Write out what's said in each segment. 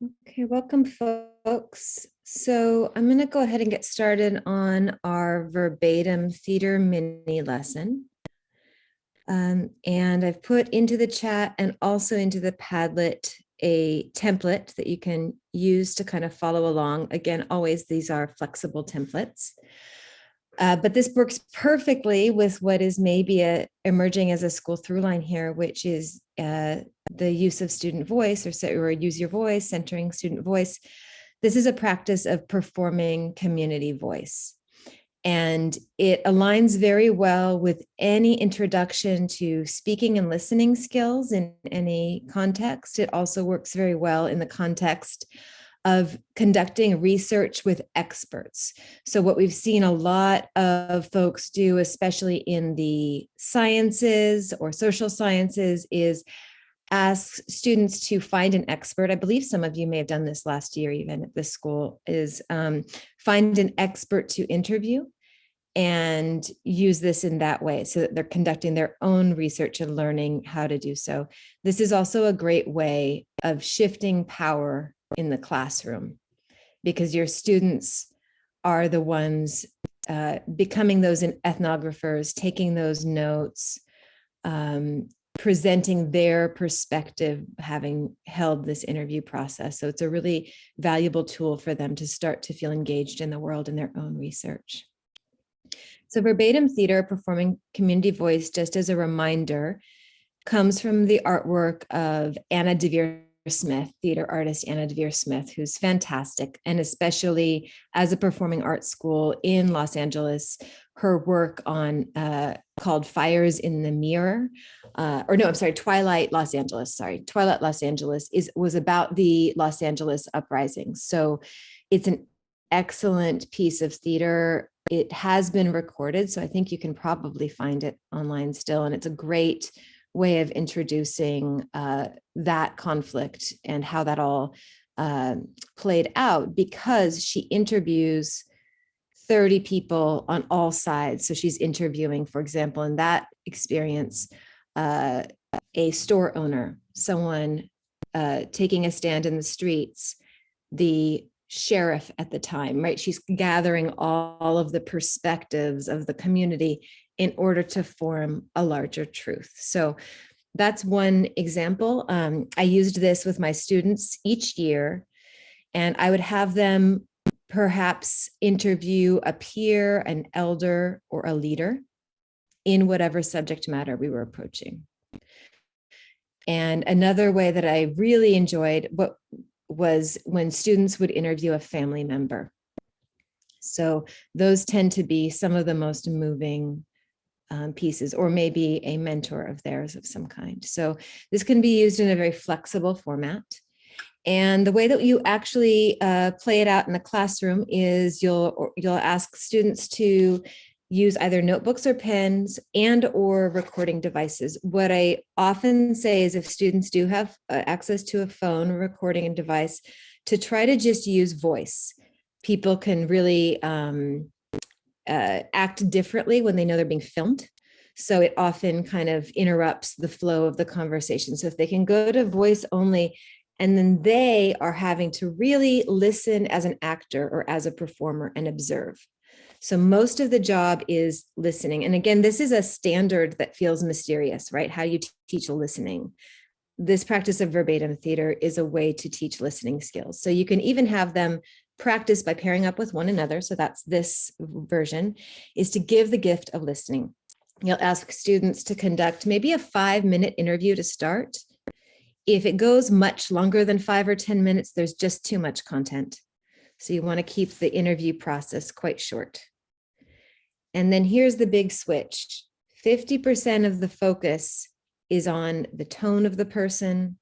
Okay, welcome folks. So I'm going to go ahead and get started on our verbatim theater mini lesson. And I've put into the chat and also into the Padlet a template that you can use to kind of follow along. Again, always these are flexible templates. But this works perfectly with what is maybe emerging as a school through line here, which is the use of student voice or use your voice, centering student voice. This is a practice of performing community voice. And it aligns very well with any introduction to speaking and listening skills in any context. It also works very well in the context of conducting research with experts. So what we've seen a lot of folks do, especially in the sciences or social sciences, is ask students to find an expert. I believe some of you may have done this last year, even at this school, is find an expert to interview and use this in that way so that they're conducting their own research and learning how to do so. This is also a great way of shifting power in the classroom because your students are the ones becoming those ethnographers, taking those notes, presenting their perspective, having held this interview process. So it's a really valuable tool for them to start to feel engaged in the world in their own research. So verbatim theater, performing community voice, just as a reminder, comes from the artwork of Anna DeVere Smith, theater artist Anna DeVere Smith, who's fantastic. And especially as a performing arts school in Los Angeles, her work on called Fires in the Mirror, Twilight Los Angeles. Twilight Los Angeles was about the Los Angeles uprising. So it's an excellent piece of theater. It has been recorded, so I think you can probably find it online still. And it's a great way of introducing that conflict and how that all played out, because she interviews 30 people on all sides. So she's interviewing, for example, in that experience, a store owner, someone taking a stand in the streets, the sheriff at the time, right? She's gathering all of the perspectives of the community in order to form a larger truth. So that's one example. I used this with my students each year, and I would have them perhaps interview a peer, an elder, or a leader in whatever subject matter we were approaching. And another way that I really enjoyed was when students would interview a family member. So those tend to be some of the most moving pieces, or maybe a mentor of theirs of some kind. So this can be used in a very flexible format. And the way that you actually play it out in the classroom is you'll ask students to use either notebooks or pens and or recording devices. What I often say is if students do have access to a phone recording device, to try to just use voice. People can really act differently when they know they're being filmed. So it often kind of interrupts the flow of the conversation. So if they can go to voice only, and then they are having to really listen as an actor or as a performer and observe. So most of the job is listening. And again, this is a standard that feels mysterious, right? How do you teach listening? This practice of verbatim theater is a way to teach listening skills. So you can even have them practice by pairing up with one another. So that's this version, is to give the gift of listening. You'll ask students to conduct maybe a 5-minute interview to start. If it goes much longer than 5 or 10 minutes, there's just too much content. So you want to keep the interview process quite short. And then here's the big switch. 50% of the focus is on the tone of the person,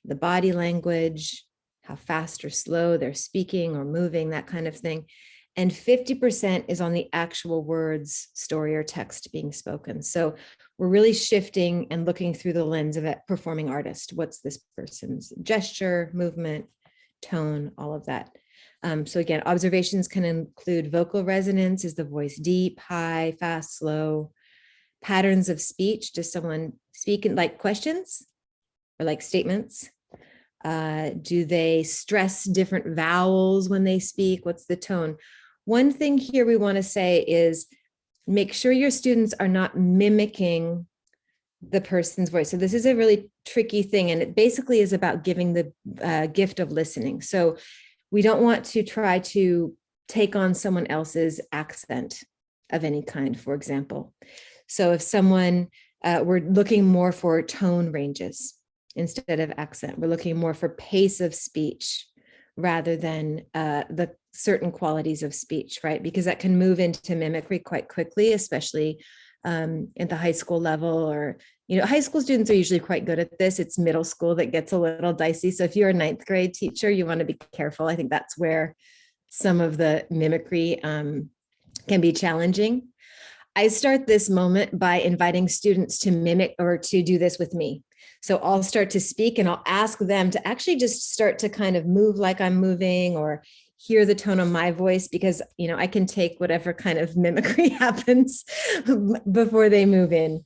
the body language, how fast or slow they're speaking or moving, that kind of thing. And 50% is on the actual words, story, or text being spoken. So we're really shifting and looking through the lens of a performing artist. What's this person's gesture, movement, tone, all of that. So again, observations can include vocal resonance. Is the voice deep, high, fast, slow? Patterns of speech. Does someone speak in like questions or like statements? Do they stress different vowels when they speak? What's the tone? One thing here we want to say is make sure your students are not mimicking the person's voice. So this is a really tricky thing, and it basically is about giving the gift of listening. So we don't want to try to take on someone else's accent of any kind, for example. So if someone, we're looking more for tone ranges instead of accent. We're looking more for pace of speech rather than the certain qualities of speech, right? Because that can move into mimicry quite quickly, especially at the high school level, or, high school students are usually quite good at this. It's middle school that gets a little dicey. So if you're a ninth grade teacher, you want to be careful. I think that's where some of the mimicry can be challenging. I start this moment by inviting students to mimic or to do this with me. So I'll start to speak and I'll ask them to actually just start to kind of move like I'm moving, or hear the tone of my voice, because, I can take whatever kind of mimicry happens before they move in.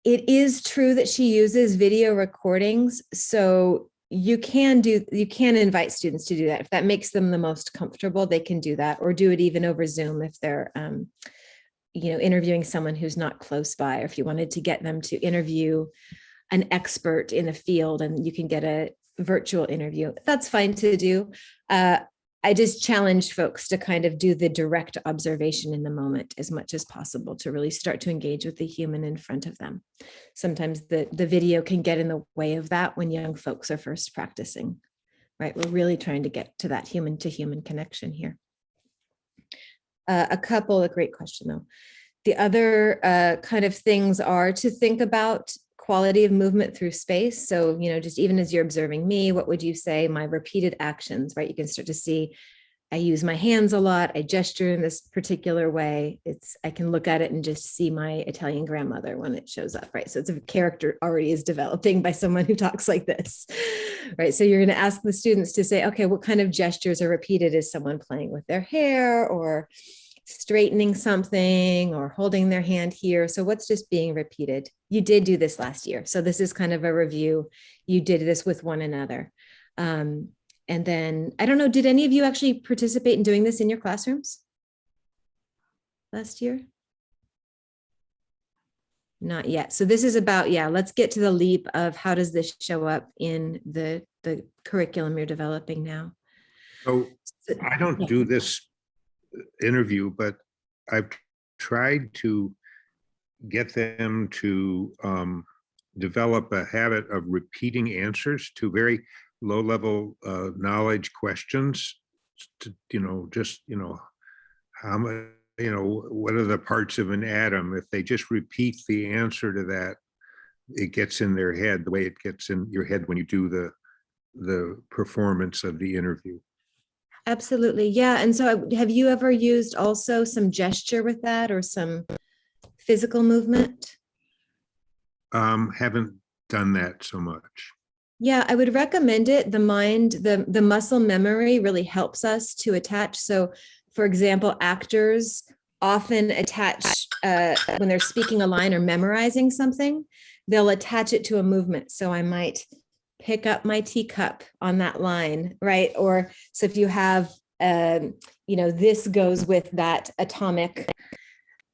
It is true that she uses video recordings. So you can invite students to do that. If that makes them the most comfortable, they can do that, or do it even over Zoom if they're, interviewing someone who's not close by, or if you wanted to get them to interview an expert in a field and you can get a virtual interview, that's fine to do. I just challenge folks to kind of do the direct observation in the moment as much as possible, to really start to engage with the human in front of them. Sometimes the video can get in the way of that when young folks are first practicing, right? We're really trying to get to that human to human connection here. A great question though. The other kind of things are to think about quality of movement through space. So, just even as you're observing me, what would you say my repeated actions, right? You can start to see, I use my hands a lot. I gesture in this particular way. I can look at it and just see my Italian grandmother when it shows up, right? So it's a character already is developing by someone who talks like this, right? So you're going to ask the students to say, okay, what kind of gestures are repeated? Is someone playing with their hair, or straightening something, or holding their hand here? So what's just being repeated? You did do this last year. So this is kind of a review. You did this with one another. And then, I don't know, did any of you actually participate in doing this in your classrooms last year? Not yet. So this is about, let's get to the leap of how does this show up in the curriculum you're developing now. So I don't do this interview, but I've tried to get them to develop a habit of repeating answers to very low-level knowledge questions. How much, what are the parts of an atom? If they just repeat the answer to that, it gets in their head the way it gets in your head when you do the performance of the interview. Absolutely. Yeah. And so have you ever used also some gesture with that, or some physical movement? Haven't done that so much. Yeah, I would recommend it. The muscle memory really helps us to attach. So for example, actors often attach, when they're speaking a line or memorizing something, they'll attach it to a movement. So I might pick up my teacup on that line, right? Or so if you have, this goes with that atomic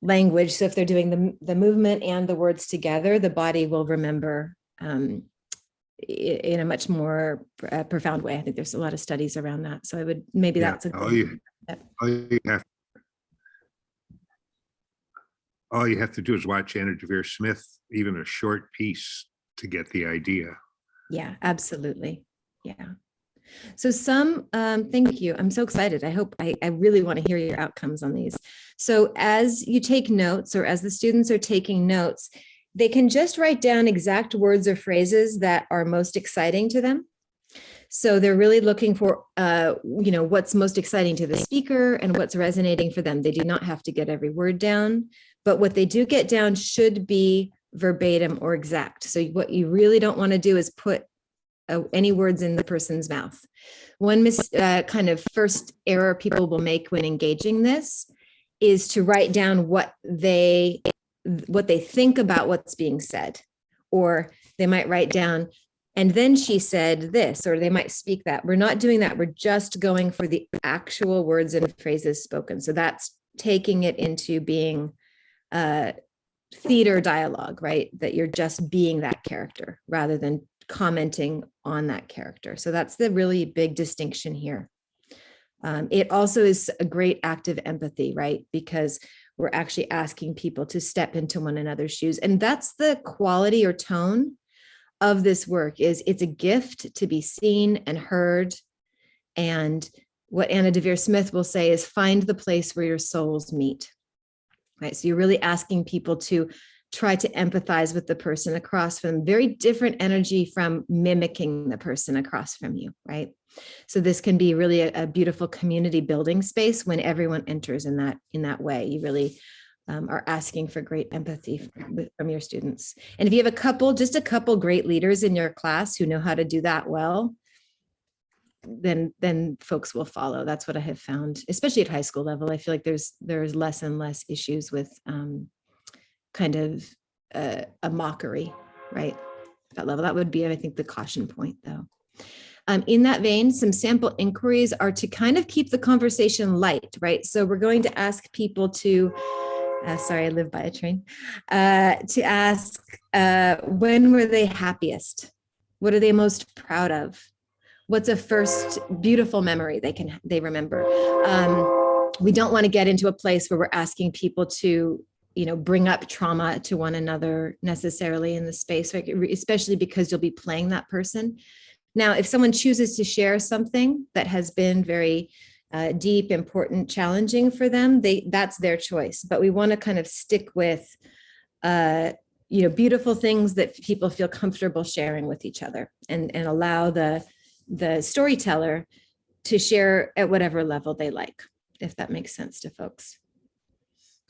language. So if they're doing the movement and the words together, the body will remember in a much more profound way. I think there's a lot of studies around that. So I would, maybe that's a good. All you have to do is watch Anna Devere Smith, even a short piece, to get the idea. Yeah, absolutely. Yeah. So thank you. I'm so excited. I really want to hear your outcomes on these. So as you take notes, or as the students are taking notes, they can just write down exact words or phrases that are most exciting to them. So they're really looking for, what's most exciting to the speaker and what's resonating for them. They do not have to get every word down, but what they do get down should be verbatim or exact. So what you really don't want to do is put any words in the person's mouth. One kind of first error people will make when engaging this is to write down what they think about what's being said. Or they might write down, And then she said this, or they might speak that. We're not doing that. We're just going for the actual words and phrases spoken. So that's taking it into being theater dialogue, right? That you're just being that character rather than commenting on that character. So that's the really big distinction here. It also is a great act of empathy, right? Because we're actually asking people to step into one another's shoes. And that's the quality or tone of this work. Is it's a gift to be seen and heard. And what Anna Devere Smith will say is find the place where your souls meet, right? So you're really asking people to try to empathize with the person across from them. Very different energy from mimicking the person across from you, right? So this can be really a beautiful community building space when everyone enters in that way. You really are asking for great empathy from your students. And if you have just a couple great leaders in your class who know how to do that well, then folks will follow. That's what I have found, especially at high school level. I feel like there's less and less issues with kind of a mockery, right? That level. That would be, I think, the caution point, though. In that vein, some sample inquiries are to kind of keep the conversation light, right? So we're going to ask people to, sorry, I live by a train, to ask, when were they happiest? What are they most proud of? What's a first beautiful memory they remember? We don't want to get into a place where we're asking people to, bring up trauma to one another necessarily in the space, right? Especially because you'll be playing that person. Now, if someone chooses to share something that has been very deep, important, challenging for them, that's their choice. But we want to kind of stick with, beautiful things that people feel comfortable sharing with each other, and allow the storyteller to share at whatever level they like, if that makes sense to folks.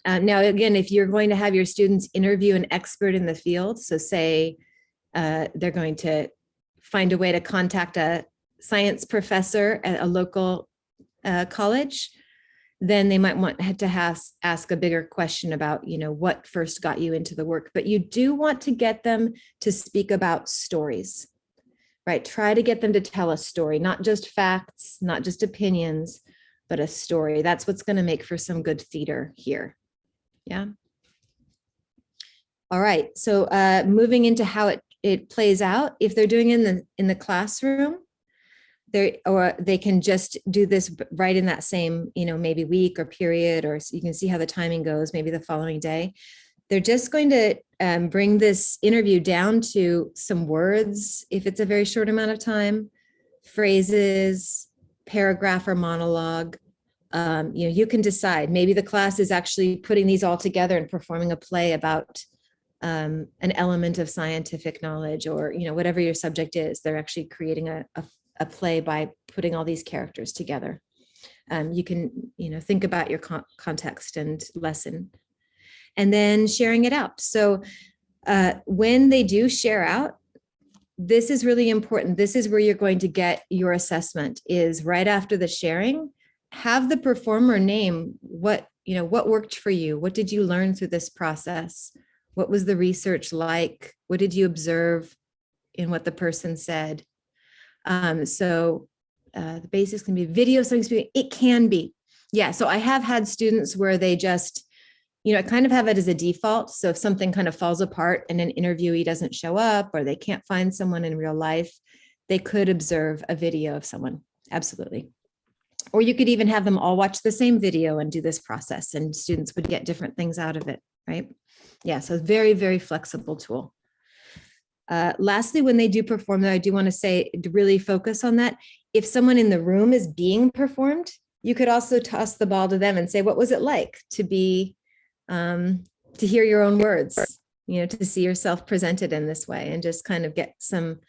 Now, again, if you're going to have your students interview an expert in the field, so say they're going to find a way to contact a science professor at a local college, then they might want to ask a bigger question about, what first got you into the work. But you do want to get them to speak about stories, right? Try to get them to tell a story, not just facts, not just opinions, but a story. That's what's going to make for some good theater here. Yeah. All right. So moving into how it plays out. If they're doing it in the classroom, they can just do this right in that same, maybe week or period, or so you can see how the timing goes, maybe the following day. They're just going to bring this interview down to some words, if it's a very short amount of time, phrases, paragraph or monologue. You can decide. Maybe the class is actually putting these all together and performing a play about an element of scientific knowledge, or whatever your subject is. They're actually creating a play by putting all these characters together. You can think about your context and lesson, and then sharing it out. So when they do share out, this is really important. This is where you're going to get your assessment, is right after the sharing. Have the performer name what worked for you. What did you learn through this process? What was the research like? What did you observe in what the person said? So the basics can be video, something. It can be. Yeah. So I have had students where they just, I kind of have it as a default. So if something kind of falls apart and an interviewee doesn't show up, or they can't find someone in real life, they could observe a video of someone. Absolutely. Or you could even have them all watch the same video and do this process, and students would get different things out of it, right? Yeah, so very, very flexible tool. Lastly, when they do perform, though, I do want to say to really focus on that. If someone in the room is being performed, you could also toss the ball to them and say, what was it like to be, to hear your own words, to see yourself presented in this way, and just kind of get some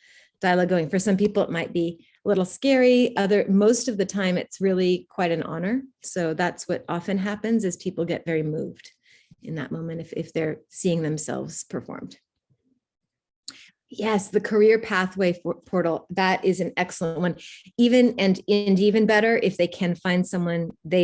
dialogue going. For some people, it might be a little scary. Most of the time, it's really quite an honor. So that's what often happens, is people get very moved in that moment if they're seeing themselves performed. Yes, the career pathway portal, that is an excellent one. Even better if they can find someone they